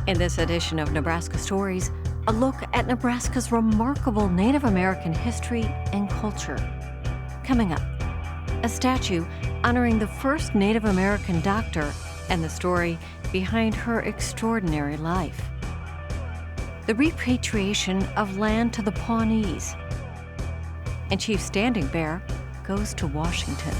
In this edition of Nebraska Stories, a look at Nebraska's remarkable Native American history and culture. Coming up, a statue honoring the first Native American doctor and the story behind her extraordinary life. The repatriation of land to the Pawnees. And Chief Standing Bear goes to Washington.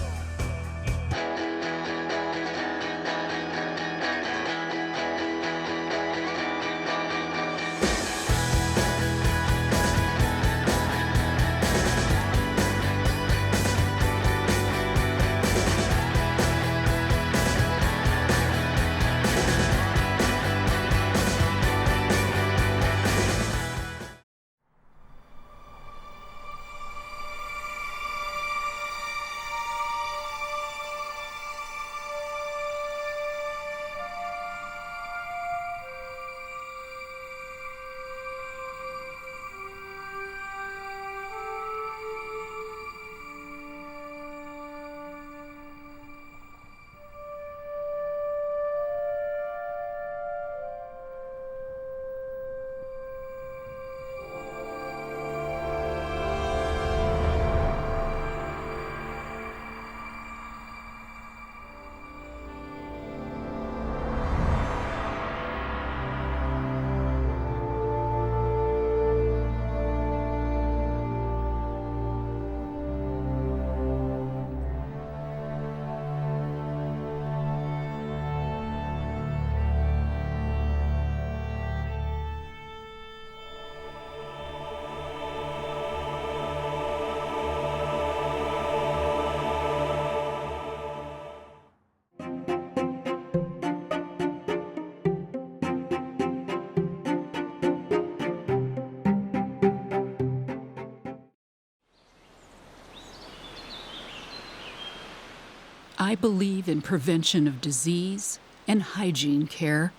I believe in prevention of disease and hygiene care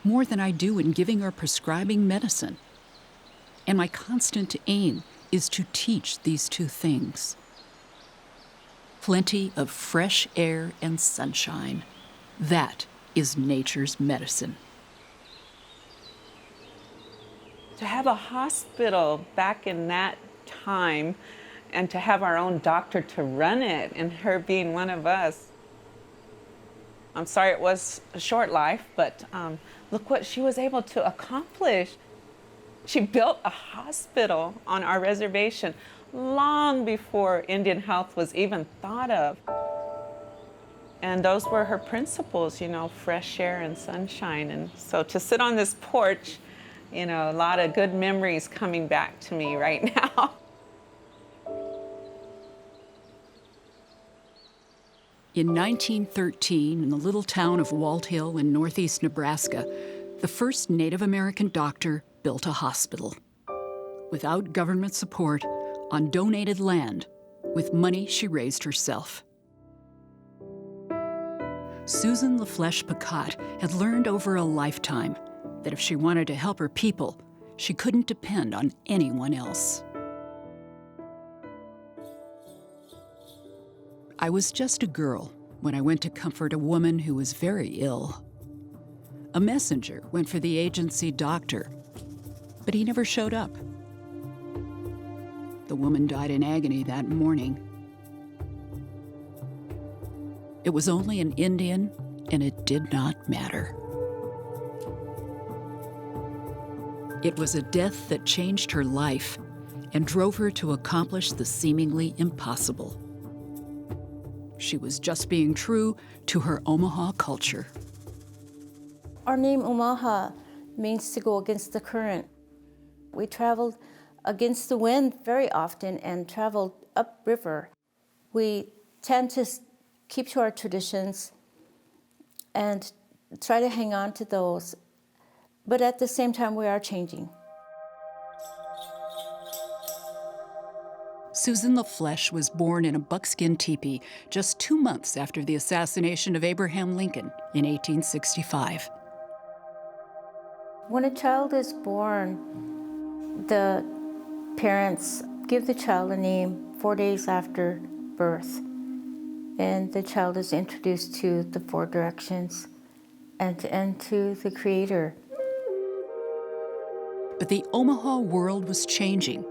more than I do in giving or prescribing medicine. And my constant aim is to teach these two things. Plenty of fresh air and sunshine. That is nature's medicine. To have a hospital back in that time and to have our own doctor to run it, and her being one of us. I'm sorry it was a short life, but look what she was able to accomplish. She built a hospital on our reservation long before Indian Health was even thought of. And those were her principles, you know, fresh air and sunshine. And so to sit on this porch, you know, a lot of good memories coming back to me right now. In 1913, in the little town of Walt Hill in northeast Nebraska, the first Native American doctor built a hospital. Without government support, on donated land, with money she raised herself. Susan LaFlèche Picotte had learned over a lifetime that if she wanted to help her people, she couldn't depend on anyone else. I was just a girl when I went to comfort a woman who was very ill. A messenger went for the agency doctor, but he never showed up. The woman died in agony that morning. It was only an Indian, and it did not matter. It was a death that changed her life and drove her to accomplish the seemingly impossible. She was just being true to her Omaha culture. Our name Omaha means to go against the current. We traveled against the wind very often and traveled upriver. We tend to keep to our traditions and try to hang on to those, but at the same time we are changing. Susan LaFlèche was born in a buckskin teepee just 2 months after the assassination of Abraham Lincoln in 1865. When a child is born, the parents give the child a name 4 days after birth, and the child is introduced to the four directions and to the Creator. But the Omaha world was changing.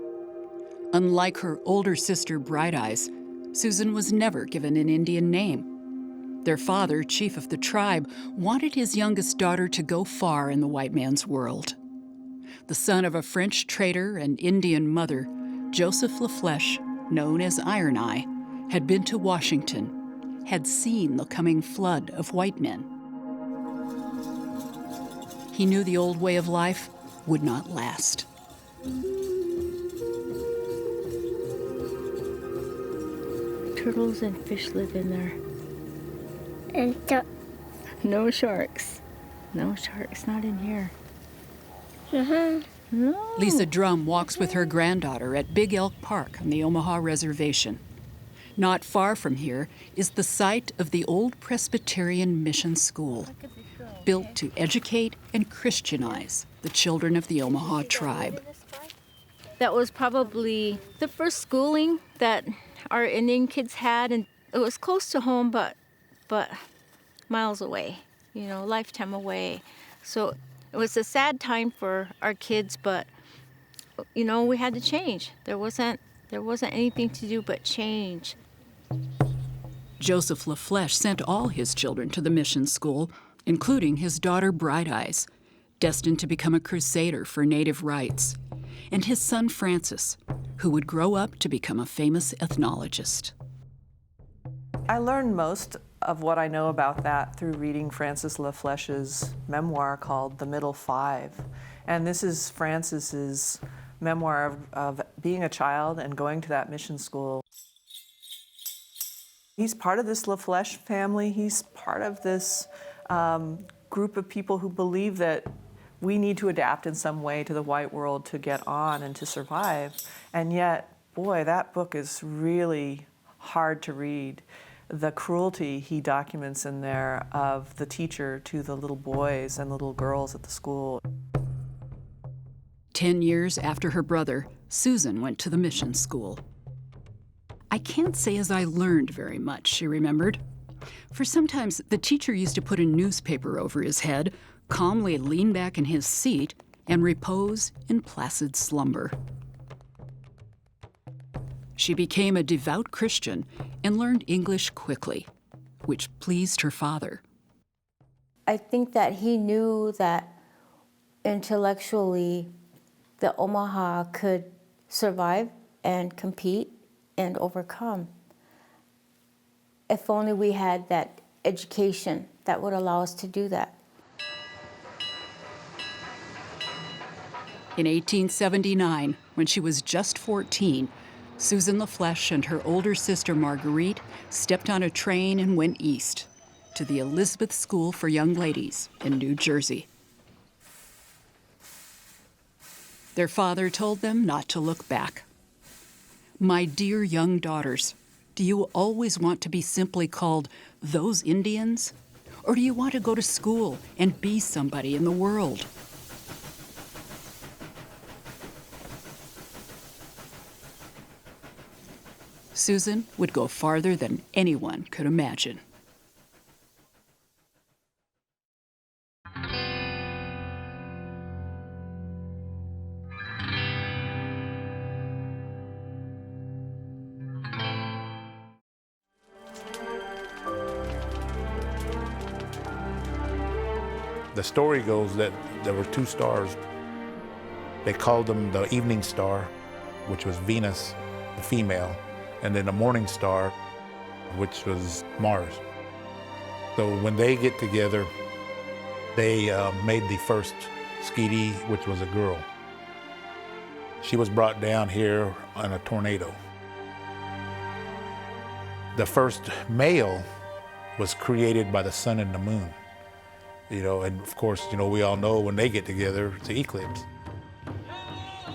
Unlike her older sister, Bright Eyes, Susan was never given an Indian name. Their father, chief of the tribe, wanted his youngest daughter to go far in the white man's world. The son of a French trader and Indian mother, Joseph LaFlèche, known as Iron Eye, had been to Washington, had seen the coming flood of white men. He knew the old way of life would not last. Turtles and fish live in there. And No sharks. No sharks, not in here. No. Lisa Drum walks with her granddaughter at Big Elk Park on the Omaha Reservation. Not far from here is the site of the old Presbyterian Mission School, built to educate and Christianize the children of the Omaha tribe. That was probably the first schooling that our Indian kids had, and it was close to home, but miles away, lifetime away. So it was a sad time for our kids, but we had to change. There wasn't anything to do but change. Joseph LaFlèche sent all his children to the mission school, including his daughter Bright Eyes, destined to become a crusader for Native rights, and his son Francis, who would grow up to become a famous ethnologist. I learned most of what I know about that through reading Francis LaFlèche's memoir called The Middle Five. And this is Francis's memoir of being a child and going to that mission school. He's part of this LaFlèche family. He's part of this group of people who believe that we need to adapt in some way to the white world to get on and to survive. And yet, boy, that book is really hard to read. The cruelty he documents in there of the teacher to the little boys and little girls at the school. 10 years after her brother, Susan went to the mission school. I can't say as I learned very much, she remembered. For sometimes the teacher used to put a newspaper over his head, calmly lean back in his seat, and repose in placid slumber. She became a devout Christian and learned English quickly, which pleased her father. I think that he knew that intellectually the Omaha could survive and compete and overcome. If only we had that education that would allow us to do that. In 1879, when she was just 14, Susan LaFlèche and her older sister Marguerite stepped on a train and went east to the Elizabeth School for Young Ladies in New Jersey. Their father told them not to look back. "My dear young daughters, do you always want to be simply called those Indians? Or do you want to go to school and be somebody in the world?" Susan would go farther than anyone could imagine. The story goes that there were two stars. They called them the evening star, which was Venus, the female, and then a morning star, which was Mars. So when they get together, they made the first Skeety, which was a girl. She was brought down here on a tornado. The first male was created by the sun and the moon. And of course, we all know when they get together, it's an eclipse.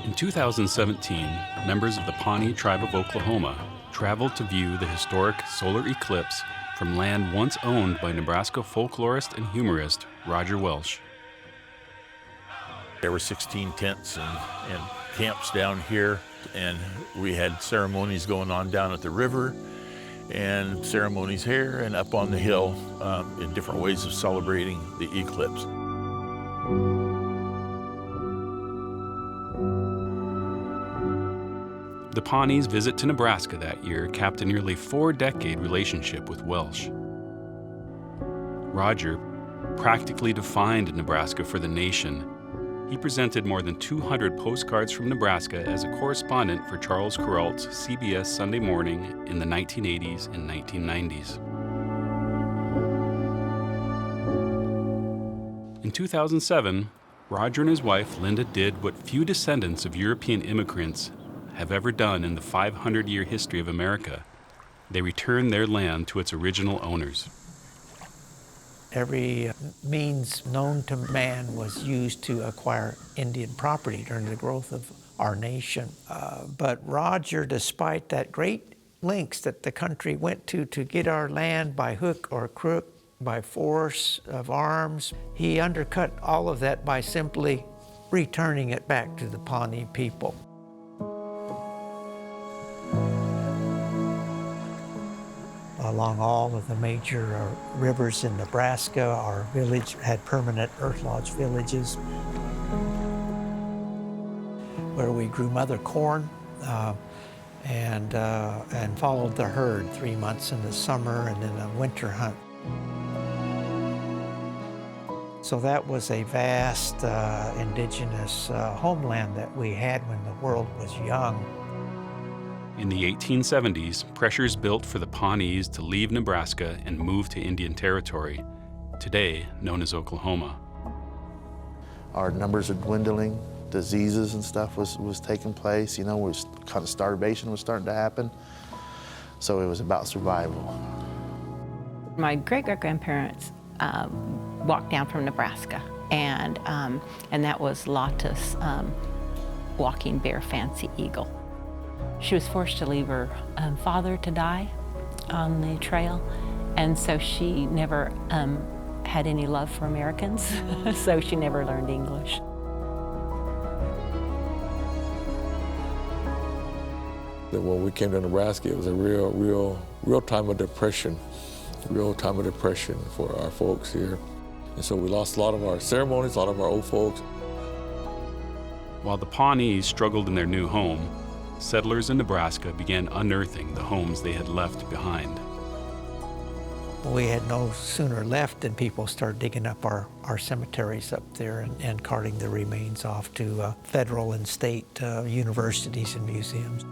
In 2017, members of the Pawnee Tribe of Oklahoma traveled to view the historic solar eclipse from land once owned by Nebraska folklorist and humorist Roger Welsh. There were 16 tents and camps down here, and we had ceremonies going on down at the river and ceremonies here and up on the hill in different ways of celebrating the eclipse. The Pawnees' visit to Nebraska that year capped a nearly 4-decade relationship with Welsh. Roger practically defined Nebraska for the nation. He presented more than 200 postcards from Nebraska as a correspondent for Charles Kuralt's CBS Sunday Morning in the 1980s and 1990s. In 2007, Roger and his wife, Linda, did what few descendants of European immigrants have ever done in the 500-year history of America. They returned their land to its original owners. Every means known to man was used to acquire Indian property during the growth of our nation. But Roger, despite that great lengths that the country went to get our land by hook or crook, by force of arms, he undercut all of that by simply returning it back to the Pawnee people. Along all of the major rivers in Nebraska, our village had permanent Earth Lodge villages where we grew mother corn and followed the herd 3 months in the summer and then a winter hunt. So that was a vast indigenous homeland that we had when the world was young. In the 1870s, pressures built for the Pawnees to leave Nebraska and move to Indian Territory, today known as Oklahoma. Our numbers are dwindling, diseases and stuff was taking place, you know, kind of starvation was starting to happen. So it was about survival. My great-great-grandparents walked down from Nebraska, and that was Lotta's walking bear Fancy Eagle. She was forced to leave her father to die on the trail, and so she never had any love for Americans, so she never learned English. When we came to Nebraska, it was a real time of depression, for our folks here. And so we lost a lot of our ceremonies, a lot of our old folks. While the Pawnees struggled in their new home, settlers in Nebraska began unearthing the homes they had left behind. We had no sooner left than people started digging up our cemeteries up there and carting the remains off to federal and state universities and museums.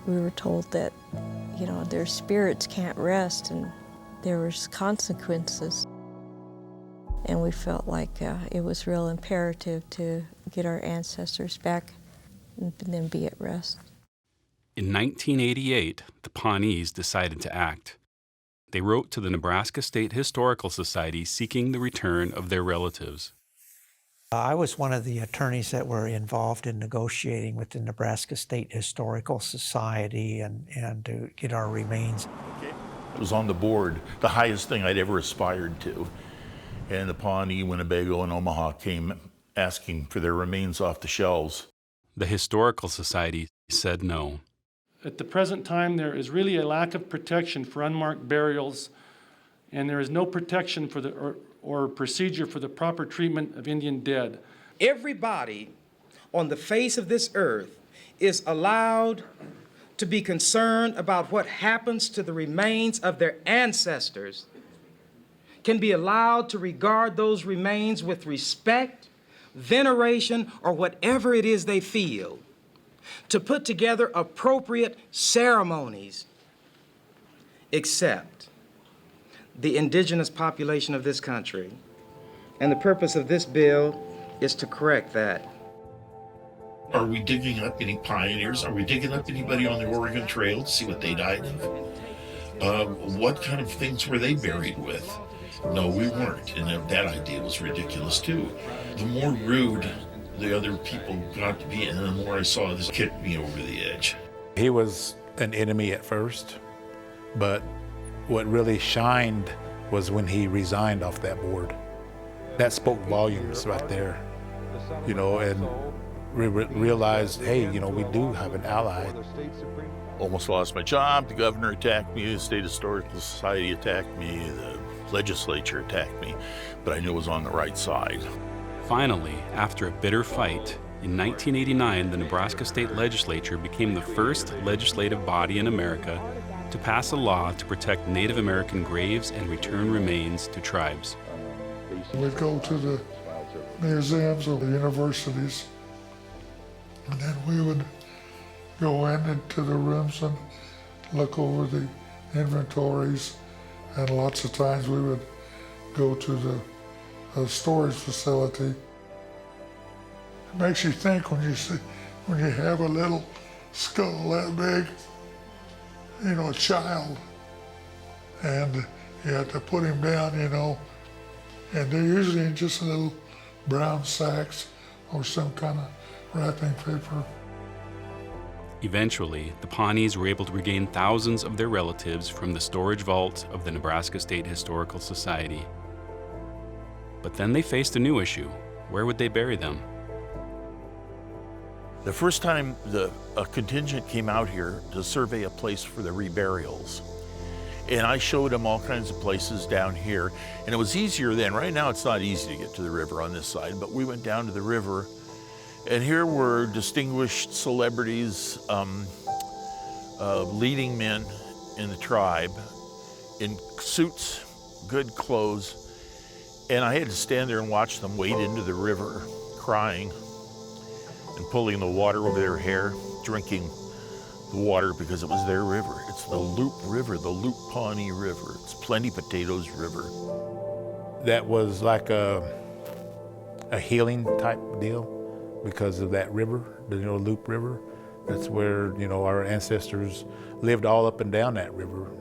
We were told that, you know, their spirits can't rest and there was consequences. And we felt like it was real imperative to get our ancestors back and then be at rest. In 1988, the Pawnees decided to act. They wrote to the Nebraska State Historical Society seeking the return of their relatives. I was one of the attorneys that were involved in negotiating with the Nebraska State Historical Society and to get our remains. It was on the board, the highest thing I'd ever aspired to. And the Pawnee, Winnebago, and Omaha came asking for their remains off the shelves. The Historical Society said no. At the present time, there is really a lack of protection for unmarked burials, and there is no protection for or procedure for the proper treatment of Indian dead. Everybody on the face of this earth is allowed to be concerned about what happens to the remains of their ancestors, can be allowed to regard those remains with respect, veneration, or whatever it is they feel, to put together appropriate ceremonies, except the indigenous population of this country. And the purpose of this bill is to correct that. Are we digging up any pioneers? Are we digging up anybody on the Oregon Trail to see what they died of? What kind of things were they buried with? No, we weren't, and that idea was ridiculous too. The more rude the other people got to be, and the more I saw this kicked me over the edge. He was an enemy at first, but what really shined was when he resigned off that board. That spoke volumes right there, you know, and we realized, hey, you know, we do have an ally. Almost lost my job. The governor attacked me. The State Historical Society attacked me. The legislature attacked me, but I knew it was on the right side. Finally, after a bitter fight, In 1989, the Nebraska State Legislature became the first legislative body in America to pass a law to protect Native American graves and return remains to tribes. We'd go to the museums or the universities, and then we would go into the rooms and look over the inventories, and lots of times we would go to the storage facility. It makes you think when you have a little skull that big, you know, a child, and you have to put him down, you know, and they're usually in just little brown sacks or some kind of wrapping paper. Eventually, the Pawnees were able to regain thousands of their relatives from the storage vault of the Nebraska State Historical Society. But then they faced a new issue. Where would they bury them? The first time a contingent came out here to survey a place for the reburials, and I showed them all kinds of places down here, and it was easier then. Right now it's not easy to get to the river on this side, but we went down to the river, and here were distinguished celebrities, leading men in the tribe, in suits, good clothes, and I had to stand there and watch them wade into the river, crying, and pulling the water over their hair, drinking the water because it was their river. It's the Loup River, the Loup Pawnee River. It's Plenty Potatoes River. That was like a healing type deal because of that river, the Loup River. That's where, our ancestors lived all up and down that river.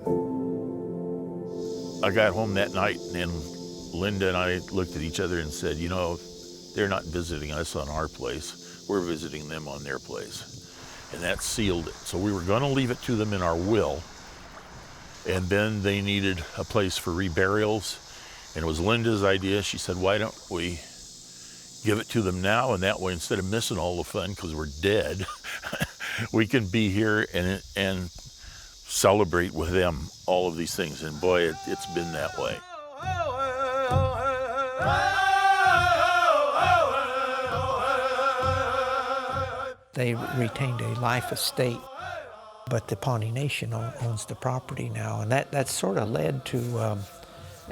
I got home that night and Linda and I looked at each other and said, they're not visiting us on our place. We're visiting them on their place. And that sealed it. So we were going to leave it to them in our will. And then they needed a place for reburials. And it was Linda's idea. She said, why don't we give it to them now? And that way, instead of missing all the fun because we're dead, we can be here and celebrate with them all of these things. And boy, it's been that way. They retained a life estate, but the Pawnee Nation owns the property now, and that sort of led to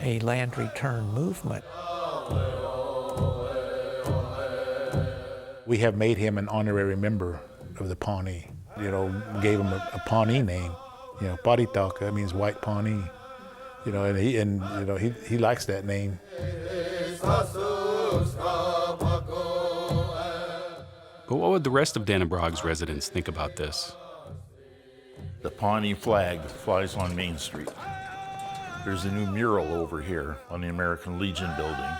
a land return movement. We have made him an honorary member of the Pawnee. Gave him a Pawnee name. Paritaka, that means white Pawnee. And he likes that name. But what would the rest of Dannebrog's residents think about this? The Pawnee flag flies on Main Street. There's a new mural over here on the American Legion building.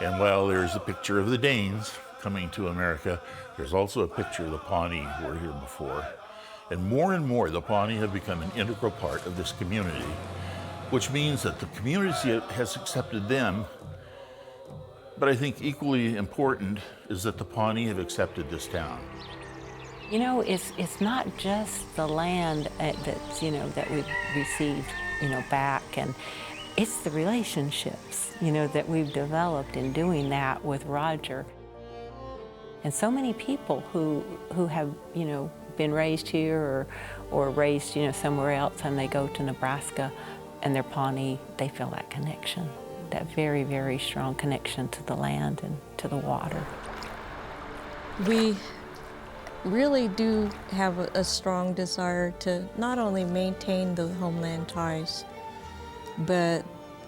And while there's a picture of the Danes coming to America, there's also a picture of the Pawnee who were here before. And more, the Pawnee have become an integral part of this community, which means that the community has accepted them. But I think equally important is that the Pawnee have accepted this town. It's not just the land that's, that we've received, back, and it's the relationships, that we've developed in doing that with Roger. And so many people who have, been raised here or raised, somewhere else, and they go to Nebraska and they're Pawnee, they feel that connection. That very, very strong connection to the land and to the water. We really do have a strong desire to not only maintain the homeland ties, but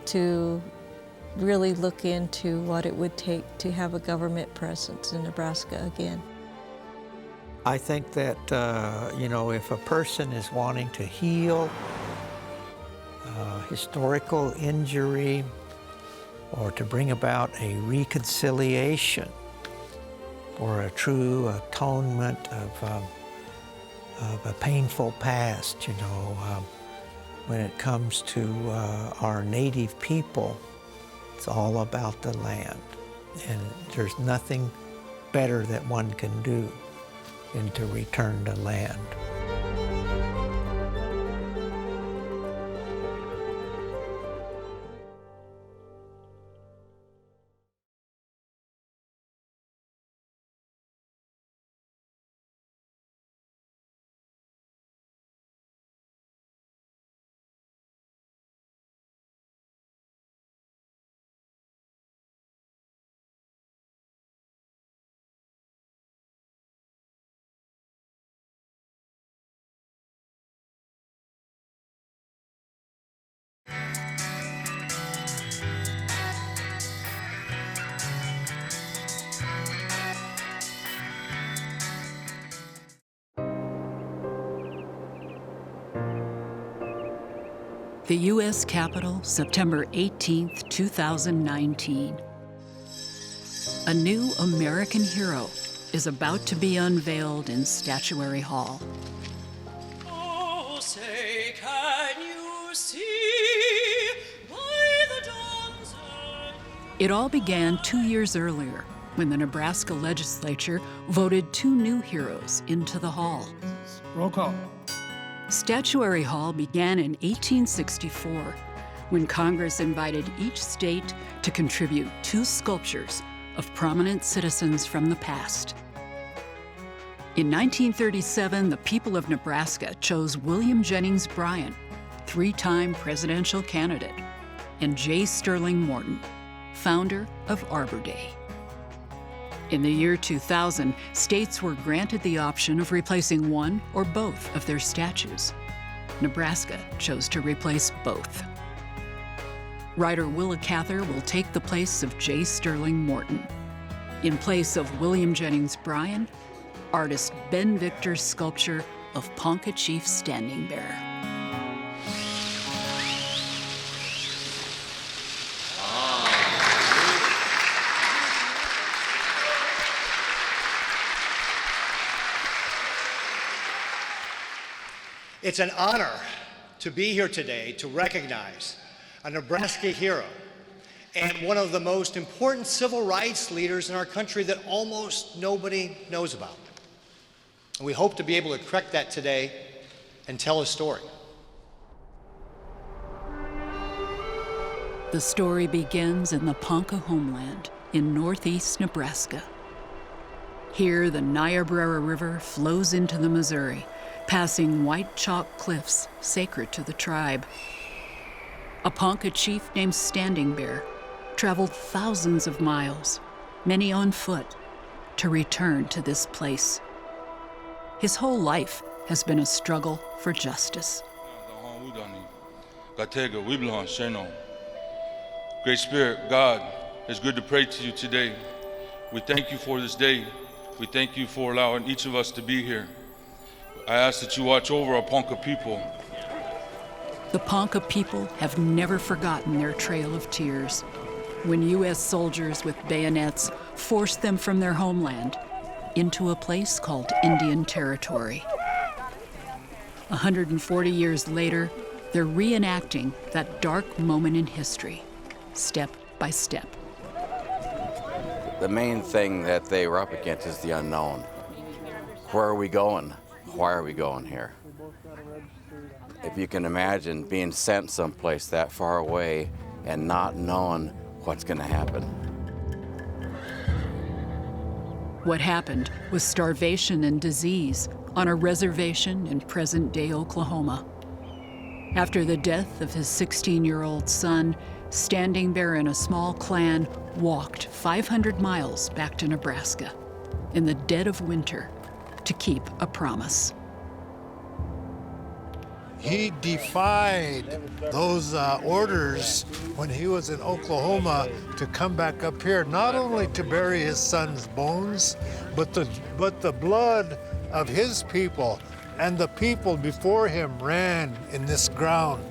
to really look into what it would take to have a government presence in Nebraska again. I think that, if a person is wanting to heal historical injury, or to bring about a reconciliation or a true atonement of a painful past, when it comes to our native people, it's all about the land. And there's nothing better that one can do than to return the land. The U.S. Capitol, September 18, 2019. A new American hero is about to be unveiled in Statuary Hall. Oh, say, can you see by the dawn's early... It all began 2 years earlier when the Nebraska legislature voted 2 new heroes into the hall. Roll call. Statuary Hall began in 1864 when Congress invited each state to contribute 2 sculptures of prominent citizens from the past. In 1937, the people of Nebraska chose William Jennings Bryan, 3-time presidential candidate, and J. Sterling Morton, founder of Arbor Day. In the year 2000, states were granted the option of replacing one or both of their statues. Nebraska chose to replace both. Writer Willa Cather will take the place of J. Sterling Morton. In place of William Jennings Bryan, artist Ben Victor's sculpture of Ponca Chief Standing Bear. It's an honor to be here today to recognize a Nebraska hero and one of the most important civil rights leaders in our country that almost nobody knows about. And we hope to be able to correct that today and tell his story. The story begins in the Ponca homeland in northeast Nebraska. Here, the Niobrara River flows into the Missouri, passing white chalk cliffs sacred to the tribe. A Ponca chief named Standing Bear traveled thousands of miles, many on foot, to return to this place. His whole life has been a struggle for justice. Great Spirit, God, it's good to pray to you today. We thank you for this day. We thank you for allowing each of us to be here. I ask that you watch over our Ponca people. The Ponca people have never forgotten their trail of tears when U.S. soldiers with bayonets forced them from their homeland into a place called Indian Territory. 140 years later, they're reenacting that dark moment in history, step by step. The main thing that they were up against is the unknown. Where are we going? Why are we going here? If you can imagine being sent someplace that far away and not knowing what's going to happen. What happened was starvation and disease on a reservation in present-day Oklahoma. After the death of his 16-year-old son, Standing Bear and a small clan walked 500 miles back to Nebraska in the dead of winter to keep a promise. He defied those orders when he was in Oklahoma to come back up here, not only to bury his son's bones, but the blood of his people and the people before him ran in this ground.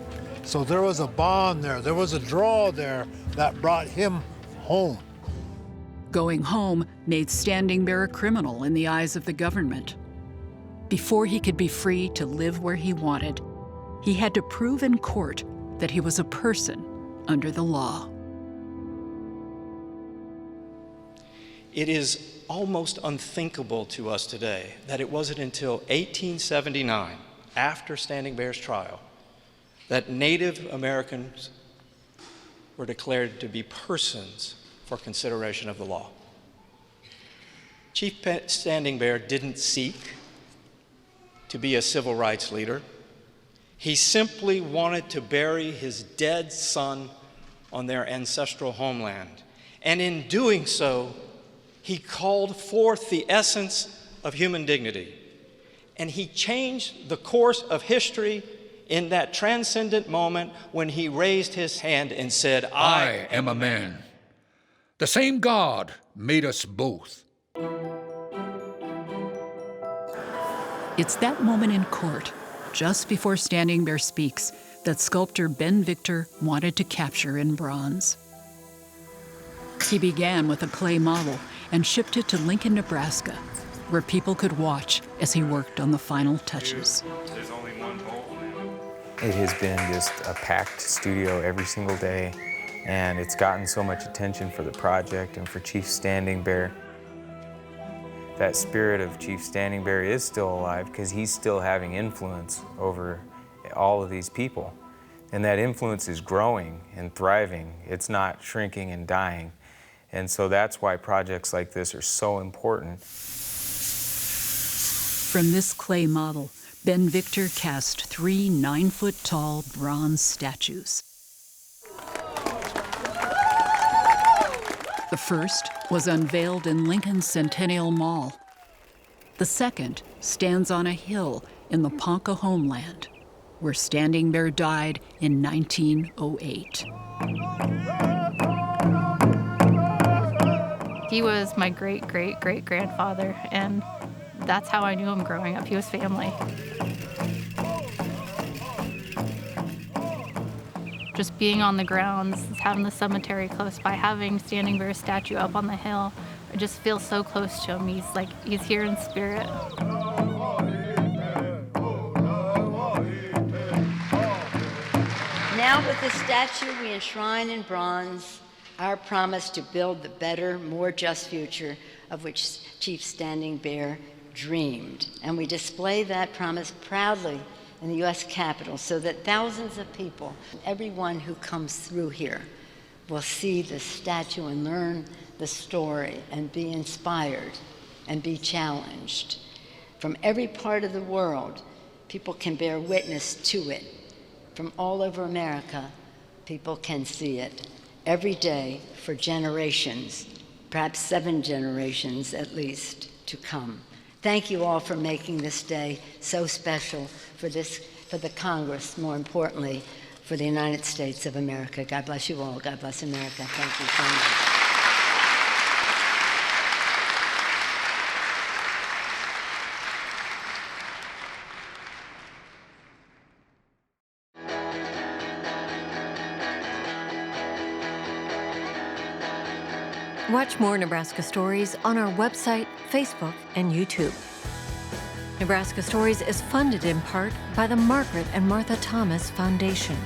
So there was a bond there, there was a draw there that brought him home. Going home made Standing Bear a criminal in the eyes of the government. Before he could be free to live where he wanted, he had to prove in court that he was a person under the law. It is almost unthinkable to us today that it wasn't until 1879, after Standing Bear's trial, that Native Americans were declared to be persons for consideration of the law. Chief Standing Bear didn't seek to be a civil rights leader. He simply wanted to bury his dead son on their ancestral homeland. And in doing so, he called forth the essence of human dignity. And he changed the course of history in that transcendent moment when he raised his hand and said, I am a man. The same God made us both. It's that moment in court, just before Standing Bear speaks, that sculptor Ben Victor wanted to capture in bronze. He began with a clay model and shipped it to Lincoln, Nebraska, where people could watch as he worked on the final touches. It has been just a packed studio every single day, and it's gotten so much attention for the project and for Chief Standing Bear. That spirit of Chief Standing Bear is still alive because he's still having influence over all of these people. And that influence is growing and thriving. It's not shrinking and dying. And so that's why projects like this are so important. From this clay model, Ben Victor cast 3 9-foot-tall bronze statues. The first was unveiled in Lincoln's Centennial Mall. The second stands on a hill in the Ponca homeland, where Standing Bear died in 1908. He was my great-great-great-grandfather, and that's how I knew him growing up. He was family. Just being on the grounds, having the cemetery close by, having Standing Bear's statue up on the hill, I just feel so close to him. He's here in spirit. Now with the statue, we enshrine in bronze our promise to build the better, more just future of which Chief Standing Bear dreamed. And we display that promise proudly in the U.S. Capitol so that thousands of people, everyone who comes through here, will see the statue and learn the story and be inspired and be challenged. From every part of the world, people can bear witness to it. From all over America, people can see it every day for generations, perhaps 7 generations at least to come. Thank you all for making this day so special for the Congress, more importantly, for the United States of America. God bless you all. God bless America. Thank you so much. Watch more Nebraska Stories on our website, Facebook, and YouTube. Nebraska Stories is funded in part by the Margaret and Martha Thomas Foundation.